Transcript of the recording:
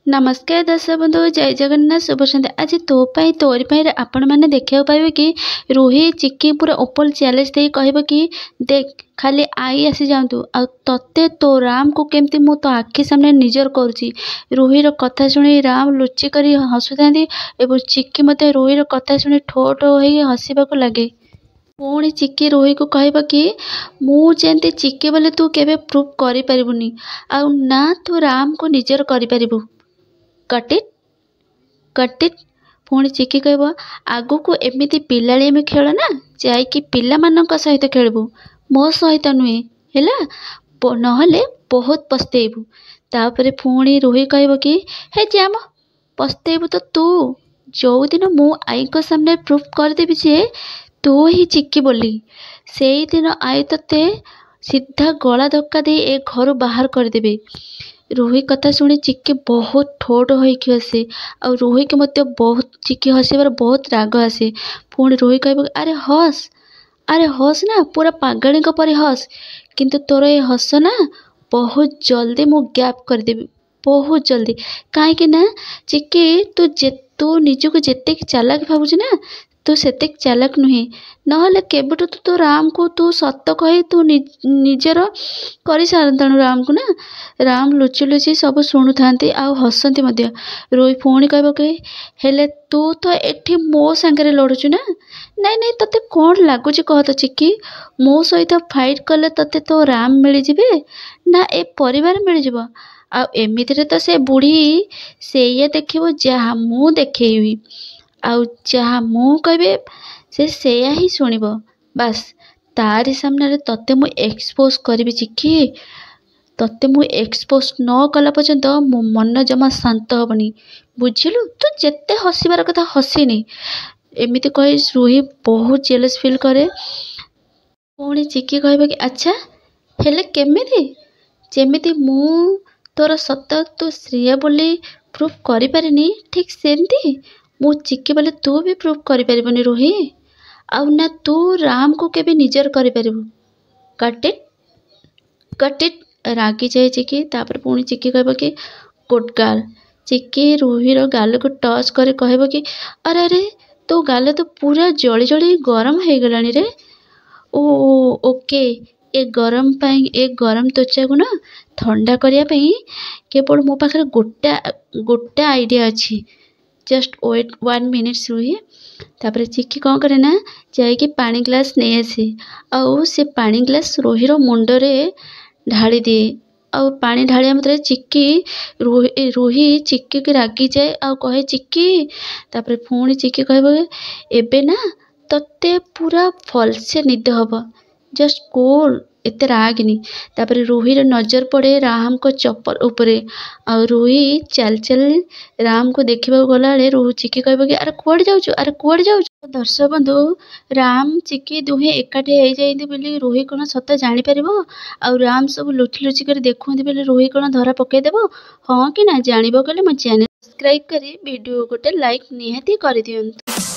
नमस्कार दर्शक बंधु जय जगन्नाथ शुभ सन्ध्या। आज तोरी आपण मैंने देखा पाइबे कि रूही चिक्की पूरा ओपन चैलेंज दे कह कि देख खाली आई आसी जातु आ तते तो राम को केमती मु तो आखि सामने निजर करुच्ची। रूहीर कथा शुणी राम लुचि कर हसुता एवं चिक्की मत रूहीर कथा शुणी ठो ठो हो हसवाक लगे। पुणी चिक्की रूही को कह कि मुझे चिक्की बोले तू केवे प्रूफ कर पारिबुनी आ ना तू राम को निजर कर पारिबु। कटिट पुणी चिक्की कह आगु को एमती पिलामी खेल ना जाकि पिला सहित खेलबू मो सहित नुहे है नहले बहुत पस्तेबू। तापर पुणी रूही कह कि हे जाम पस्तेबू तो तू जो दिन मु आई को सामने प्रूफ करदेवी जे तू ही चिक्की बोली से दिन आई ते सीधा गला धक्का दे ए घर बाहर करदेवे। रूही कथा शुणी चिक्की बहुत ठोट हो हसे आ रूही के मत बहुत चिक्की हसबार बहुत राग आसे। पुणी रूही कह अरे हस ना पूरा पागली पर हस किंतु तोर ये हस ना बहुत जल्दी मु गैप करदेवी बहुत जल्दी कहीं ना चिक्की तू निजक जिते चालाक भावुच ना तू सेते चालाक नुहे नहले केबटू तो राम को तू सत कही तू निजर कर सारताणु राम को ना। राम लुचि लुचि सब शुणु था हसती रोई पुणी कह हेले तू तो एठी मो सांगे लड़ुचु ना नहीं तते कौन लगुच कह तो चिक्की मो सहित फाइट कले तते तो राम मिल जिबे ना ए परिवार मिल जिवो आ एमितिरे तो से बुढ़ी से देखिबो जहाँ मु देखेबी आउ जहाँ मु कहबे से ही शुणिबो बास तारी सामने तते मु एक्सपोज करी चिक्की तते मु एक्सपोज न कला पर्यंत मो मन जमा शांत हेनी बुझिलु तू जेते हसबार कथा हसिनी एमिति कही रूही बहुत जेलस फील करे। पुणी चिक्की कह कि अच्छा हेले केमिति जेमिति मु तोर सत तू श्रेया बोली प्रूफ करि पारिनी ठीक सेमती मु चिक्की बोले तू भी प्रूफ करि पारिबनी रूही आउ ना तू राम को केबे निजर करि पारिबु। कटिट रागी जाए चिक्की। तापर पुणी चिक्की कह कि गुड गर्ल चिक्की रूहीर गाल को टच कर कह कि अरे अरे तो गाल तो पूरा जली जली गरम हो गलानी रे ओ ओके ए गरम त्वचा को ना ठंडा करने केवल मो पाखे गोटे आइडिया अच्छी जस्ट वेट 1 मिनिट्स रूही। तापर चिक्की कौन करे ना जाकि पानी ग्लास नहीं आसे आउ से पानी ग्लास रूहीर मुंडरे ढाली दिए आउ पानी ढालिया मतलब चिक्की रूही चिक्की की रागी जाए आउ कहे चिक्की तापर पुणी चिक्की कह एबे ना तते पूरा भलसे निद हम जस्ट कूल एते रागनी। तापर रूहीर नजर पड़े राम को चप्पल उपरे आ रूही चल चल राम को देखा गला रूही चिक्की कह कि अरे कुआड़े जाऊँ। दर्शक बंधु राम चिक्की दुहे एकाठी हो जाती बोली रूही कौन सत जापर आ राम सब लुचि लुचि कर देखुंती बोले रूही कौन धरा पकईदेव हाँ कि ना जानव कले मो चैनल सब्सक्राइब कर वीडियो गोटे लाइक निहाती कर दियंतु।